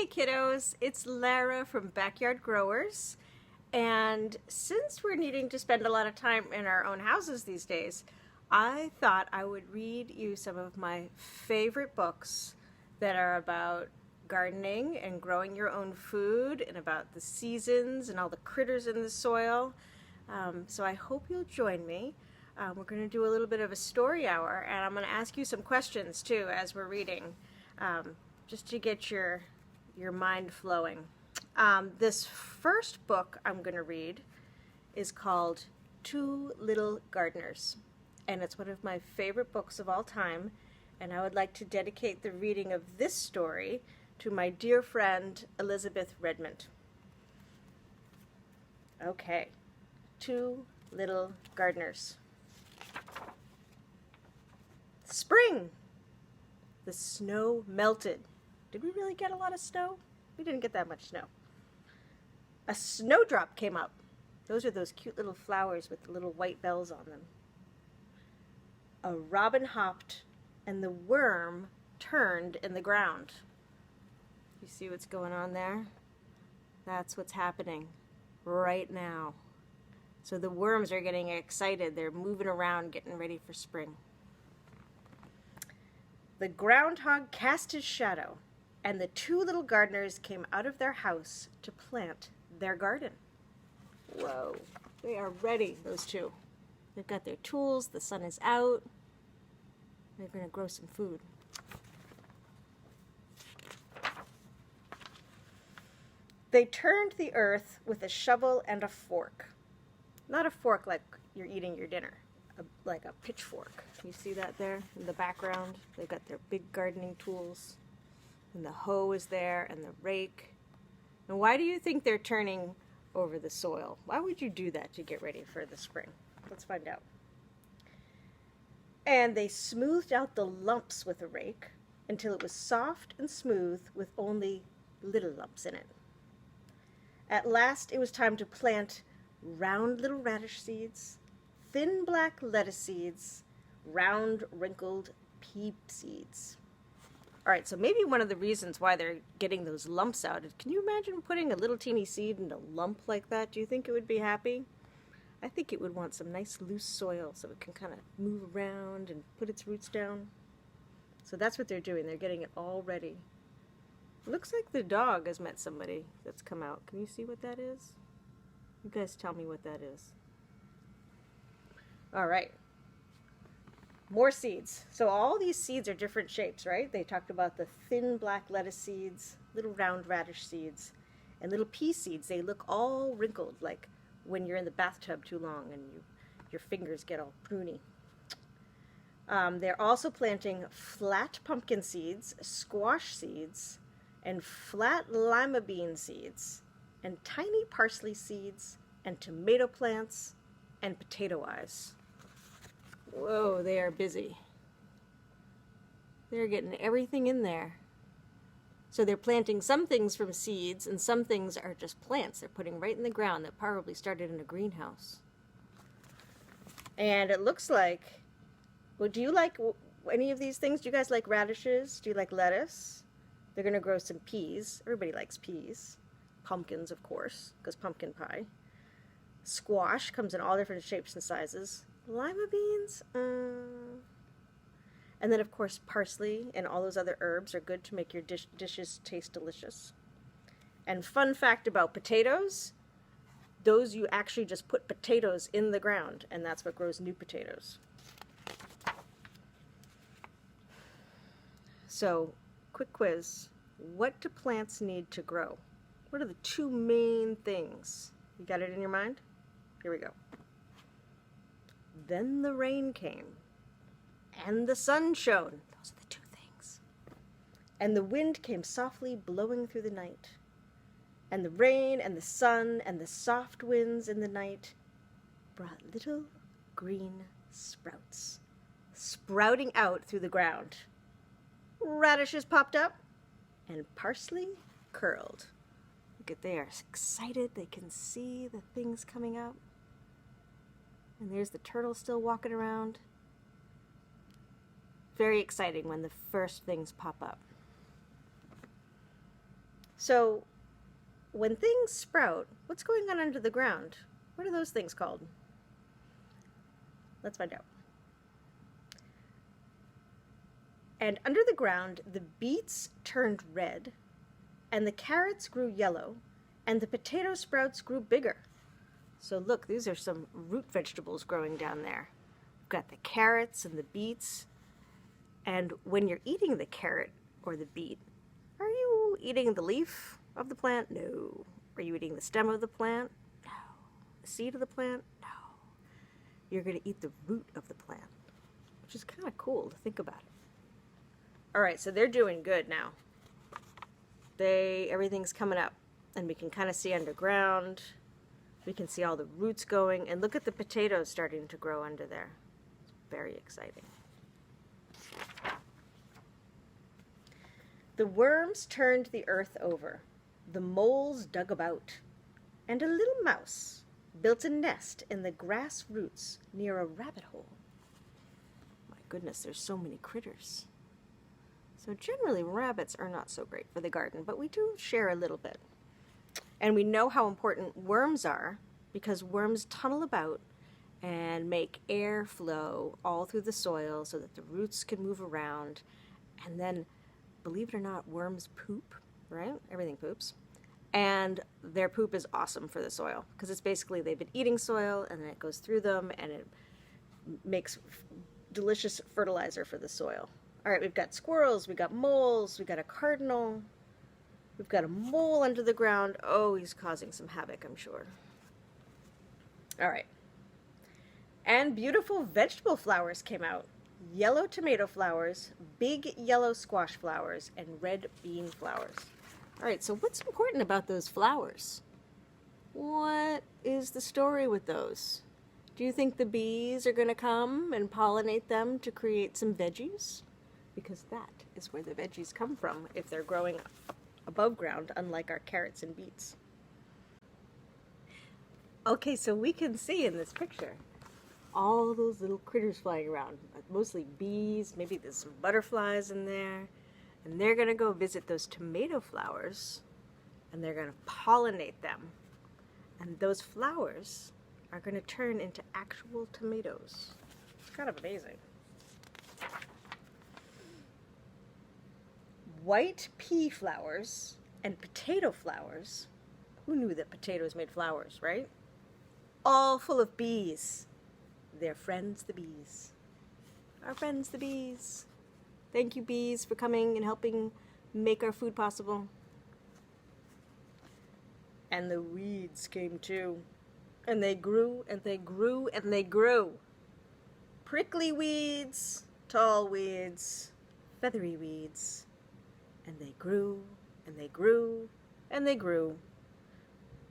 Hey kiddos, it's Lara from Backyard Growers. And since we're needing to spend a lot of time in our own houses these days, I thought I would read you some of my favorite books that are about gardening and growing your own food and about the seasons and all the critters in the soil. So I hope you'll join me. We're going to do a little bit of a story hour, and I'm going to ask you some questions too as we're reading, just to get your mind flowing. This first book I'm going to read is called Two Little Gardeners, and it's one of my favorite books of all time, and I would like to dedicate the reading of this story to my dear friend Elizabeth Redmond. Okay, Two Little Gardeners. Spring! The snow melted. Did we really get a lot of snow? We didn't get that much snow. A snowdrop came up. Those are those cute little flowers with the little white bells on them. A robin hopped, and the worm turned in the ground. You see what's going on there? That's what's happening right now. So the worms are getting excited. They're moving around, getting ready for spring. The groundhog cast his shadow, and the two little gardeners came out of their house to plant their garden. Whoa, they are ready, those two. They've got their tools, the sun is out. They're going to grow some food. They turned the earth with a shovel and a fork. Not a fork like you're eating your dinner, like a pitchfork. You see that there in the background? They've got their big gardening tools. And the hoe is there, and the rake. And why do you think they're turning over the soil? Why would you do that to get ready for the spring? Let's find out. And they smoothed out the lumps with a rake until it was soft and smooth with only little lumps in it. At last it was time to plant round little radish seeds, thin black lettuce seeds, round wrinkled pea seeds. All right, so maybe one of the reasons why they're getting those lumps out is, can you imagine putting a little teeny seed in a lump like that? Do you think it would be happy? I think it would want some nice loose soil so it can kind of move around and put its roots down. So that's what they're doing. They're getting it all ready. It looks like the dog has met somebody that's come out. Can you see what that is? You guys tell me what that is. All right. More seeds. So all these seeds are different shapes, right? They talked about the thin black lettuce seeds, little round radish seeds, and little pea seeds. They look all wrinkled, like when you're in the bathtub too long and your fingers get all pruny. They're also planting flat pumpkin seeds, squash seeds, and flat lima bean seeds, and tiny parsley seeds, and tomato plants, and potato eyes. Whoa, they are busy. They're getting everything in there. So they're planting some things from seeds, and some things are just plants they're putting right in the ground that probably started in a greenhouse. And it looks like, well, do you like any of these things? Do you guys like radishes? Do you like lettuce? They're going to grow some peas. Everybody likes peas. Pumpkins, of course, because pumpkin pie. Squash comes in all different shapes and sizes. Lima beans, and then of course parsley and all those other herbs are good to make your dishes taste delicious. And fun fact about potatoes, those you actually just put potatoes in the ground, and that's what grows new potatoes. So, quick quiz. What do plants need to grow? What are the two main things? You got it in your mind? Here we go. Then the rain came, and the sun shone. Those are the two things. And the wind came softly blowing through the night. And the rain and the sun and the soft winds in the night brought little green sprouts, sprouting out through the ground. Radishes popped up, and parsley curled. Look at, they are excited. They can see the things coming up. And there's the turtle still walking around. Very exciting when the first things pop up. So when things sprout, what's going on under the ground? What are those things called? Let's find out. And under the ground, the beets turned red, and the carrots grew yellow, and the potato sprouts grew bigger. So look, these are some root vegetables growing down there. We've got the carrots and the beets. And when you're eating the carrot or the beet, are you eating the leaf of the plant? No. Are you eating the stem of the plant? No. The seed of the plant? No. You're going to eat the root of the plant, which is kind of cool to think about it. All right, so they're doing good now. Everything's coming up, and we can kind of see underground. We can see all the roots going, and look at the potatoes starting to grow under there. It's very exciting. The worms turned the earth over. The moles dug about, and a little mouse built a nest in the grass roots near a rabbit hole. My goodness, there's so many critters. So generally, rabbits are not so great for the garden, but we do share a little bit. And we know how important worms are because worms tunnel about and make air flow all through the soil so that the roots can move around. And then, believe it or not, worms poop, right? Everything poops. And their poop is awesome for the soil because it's basically they've been eating soil and then it goes through them and it makes delicious fertilizer for the soil. All right, we've got squirrels, we've got moles, we've got a cardinal, we've got a mole under the ground. Oh, he's causing some havoc, I'm sure. All right. And beautiful vegetable flowers came out. Yellow tomato flowers, big yellow squash flowers, and red bean flowers. All right, so what's important about those flowers? What is the story with those? Do you think the bees are going to come and pollinate them to create some veggies? Because that is where the veggies come from if they're growing above ground, unlike our carrots and beets. Okay, so we can see in this picture all those little critters flying around, mostly bees, maybe there's some butterflies in there, and they're going to go visit those tomato flowers, and they're going to pollinate them, and those flowers are going to turn into actual tomatoes. It's kind of amazing. White pea flowers and potato flowers. Who knew that potatoes made flowers, right? All full of bees. They're friends, the bees. Our friends, the bees. Thank you, bees, for coming and helping make our food possible. And the weeds came too. And they grew, and they grew, and they grew. Prickly weeds, tall weeds, feathery weeds. And they grew, and they grew, and they grew.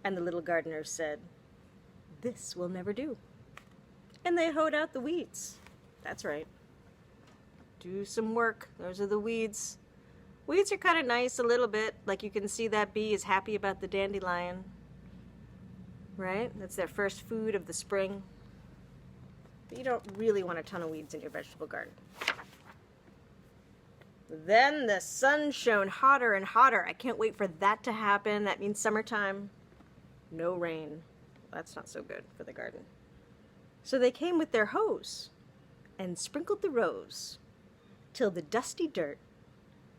And the little gardeners said, "This will never do." And they hoed out the weeds. That's right. Do some work. Those are the weeds. Weeds are kind of nice a little bit. Like you can see that bee is happy about the dandelion. Right? That's their first food of the spring. But you don't really want a ton of weeds in your vegetable garden. Then the sun shone hotter and hotter. I can't wait for that to happen. That means summertime. No rain. That's not so good for the garden. So they came with their hose and sprinkled the rows till the dusty dirt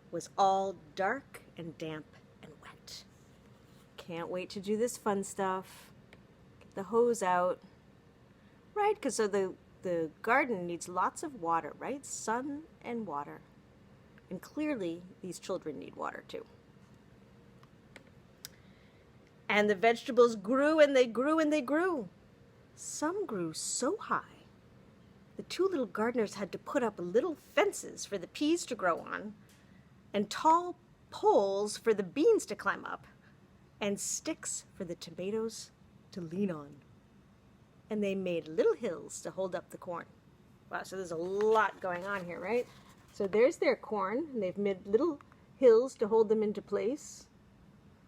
was all dark and damp and wet. Can't wait to do this fun stuff. Get the hose out. Right, because so the garden needs lots of water, right? Sun and water. And clearly, these children need water too. And the vegetables grew and they grew and they grew. Some grew so high, the two little gardeners had to put up little fences for the peas to grow on, and tall poles for the beans to climb up, and sticks for the tomatoes to lean on. And they made little hills to hold up the corn. Wow, so there's a lot going on here, right? So there's their corn, and they've made little hills to hold them into place,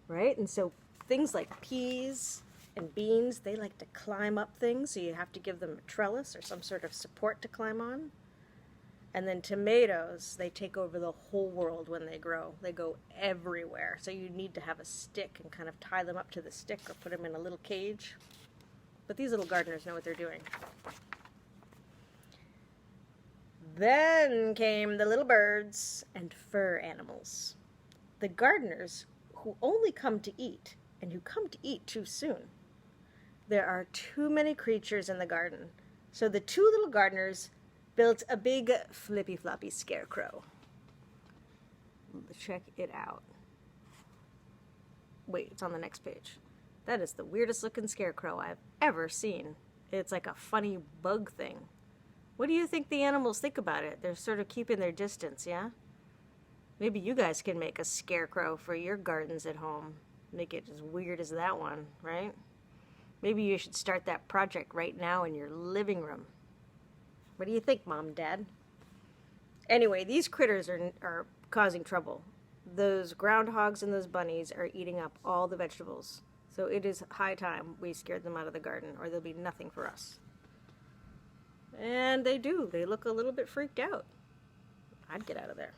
right? And so things like peas and beans, they like to climb up things, so you have to give them a trellis or some sort of support to climb on. And then tomatoes, they take over the whole world when they grow. They go everywhere. So you need to have a stick and kind of tie them up to the stick or put them in a little cage. But these little gardeners know what they're doing. Then came the little birds and fur animals. The gardeners who only come to eat, and who come to eat too soon. There are too many creatures in the garden. So the two little gardeners built a big flippy floppy scarecrow. Check it out. Wait, it's on the next page. That is the weirdest looking scarecrow I've ever seen. It's like a funny bug thing. What do you think the animals think about it? They're sort of keeping their distance, yeah? Maybe you guys can make a scarecrow for your gardens at home. Make it as weird as that one, right? Maybe you should start that project right now in your living room. What do you think, Mom, Dad? Anyway, these critters are causing trouble. Those groundhogs and those bunnies are eating up all the vegetables. So it is high time we scared them out of the garden, or there'll be nothing for us. And they do. They look a little bit freaked out. I'd get out of there.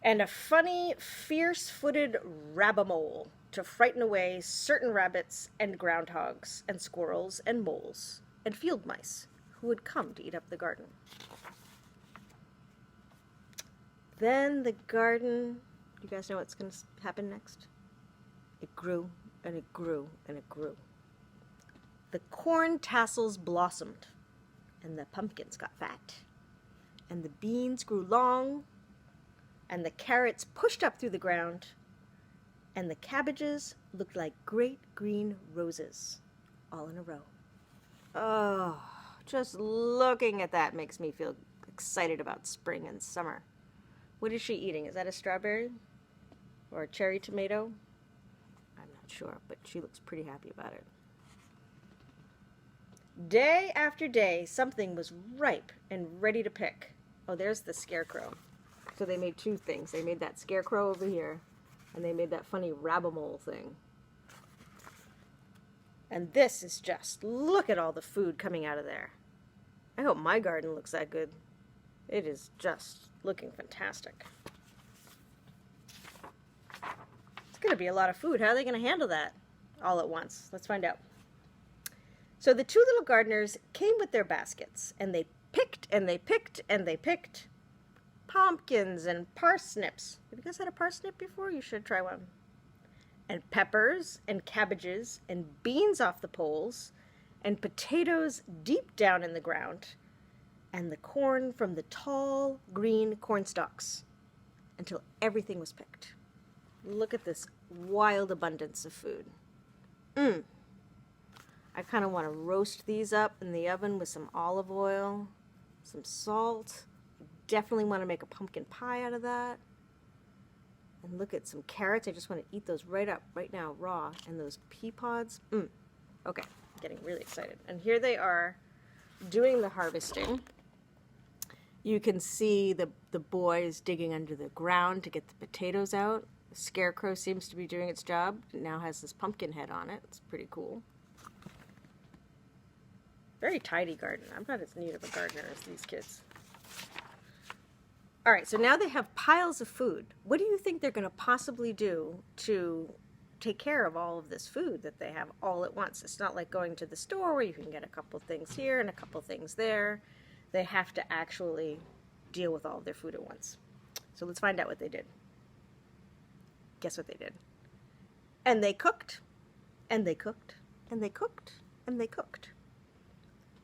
And a funny, fierce-footed rabbamole to frighten away certain rabbits and groundhogs and squirrels and moles and field mice who would come to eat up the garden. Then the garden, you guys know what's going to happen next? It grew and it grew and it grew. The corn tassels blossomed, and the pumpkins got fat, and the beans grew long, and the carrots pushed up through the ground, and the cabbages looked like great green roses, all in a row. Oh, just looking at that makes me feel excited about spring and summer. What is she eating? Is that a strawberry? Or a cherry tomato? I'm not sure, but she looks pretty happy about it. Day after day, something was ripe and ready to pick. Oh, there's the scarecrow. So they made two things. They made that scarecrow over here, and they made that funny rabbamole thing. And this is just, look at all the food coming out of there. I hope my garden looks that good. It is just looking fantastic. It's going to be a lot of food. How are they going to handle that all at once? Let's find out. So the two little gardeners came with their baskets, and they picked and they picked and they picked pumpkins and parsnips. Have you guys had a parsnip before? You should try one. And peppers and cabbages and beans off the poles and potatoes deep down in the ground and the corn from the tall green corn stalks until everything was picked. Look at this wild abundance of food. I kind of want to roast these up in the oven with some olive oil, some salt. Definitely want to make a pumpkin pie out of that. And look at some carrots. I just want to eat those right up, right now, raw. And those pea pods. Okay, getting really excited. And here they are doing the harvesting. You can see the boys digging under the ground to get the potatoes out. The scarecrow seems to be doing its job. It now has this pumpkin head on it. It's pretty cool. Very tidy garden. I'm not as neat of a gardener as these kids. All right, so now they have piles of food. What do you think they're going to possibly do to take care of all of this food that they have all at once? It's not like going to the store where you can get a couple things here and a couple things there. They have to actually deal with all of their food at once. So let's find out what they did. Guess what they did? And they cooked, and they cooked, and they cooked, and they cooked.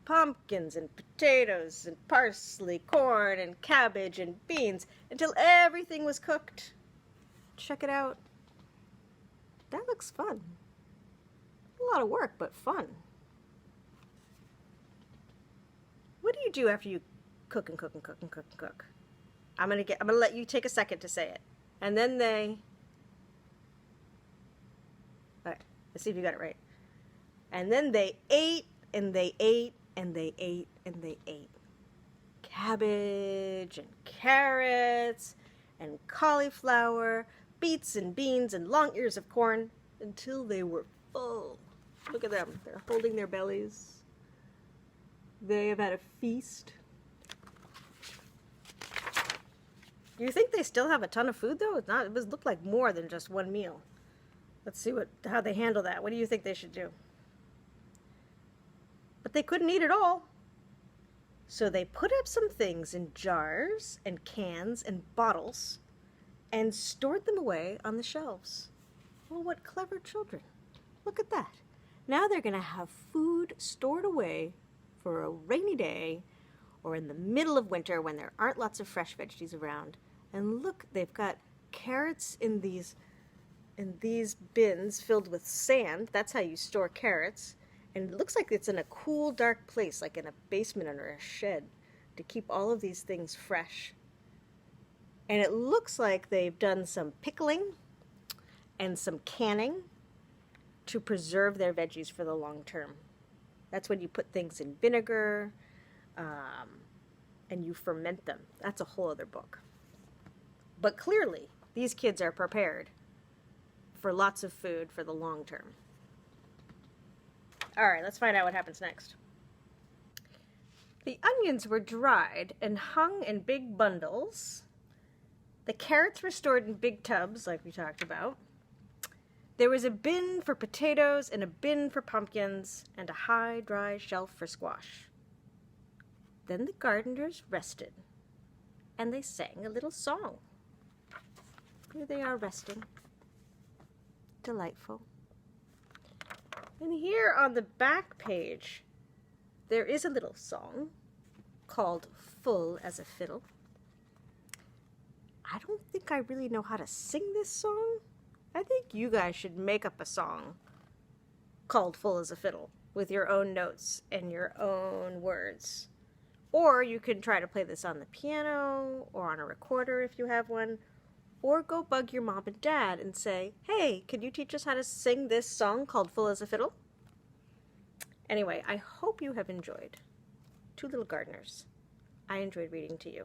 Pumpkins and potatoes and parsley, corn and cabbage and beans until everything was cooked. Check it out. That looks fun. A lot of work, but fun. What do you do after you cook and cook and cook and cook and cook? I'm gonna let you take a second to say it. And then they... All right, let's see if you got it right. And then they ate and they ate and they ate and they ate. Cabbage and carrots and cauliflower, beets and beans and long ears of corn until they were full. Look at them. They're holding their bellies. They have had a feast. Do you think they still have a ton of food though? It's not. It looked like more than just one meal. Let's see how they handle that. What do you think they should do? But they couldn't eat it all. So they put up some things in jars and cans and bottles and stored them away on the shelves. Well, what clever children. Look at that. Now they're going to have food stored away for a rainy day or in the middle of winter when there aren't lots of fresh veggies around. And look, they've got carrots in these bins filled with sand. That's how you store carrots. And it looks like it's in a cool, dark place, like in a basement under a shed, to keep all of these things fresh. And it looks like they've done some pickling and some canning to preserve their veggies for the long term. That's when you put things in vinegar and you ferment them. That's a whole other book. But clearly, these kids are prepared for lots of food for the long term. All right, let's find out what happens next. The onions were dried and hung in big bundles. The carrots were stored in big tubs, like we talked about. There was a bin for potatoes and a bin for pumpkins and a high, dry shelf for squash. Then the gardeners rested, and they sang a little song. Here they are resting. Delightful. And here on the back page, there is a little song called Full as a Fiddle. I don't think I really know how to sing this song. I think you guys should make up a song called Full as a Fiddle with your own notes and your own words. Or you can try to play this on the piano or on a recorder if you have one. Or go bug your mom and dad and say, hey, can you teach us how to sing this song called Full as a Fiddle? Anyway, I hope you have enjoyed Two Little Gardeners. I enjoyed reading to you.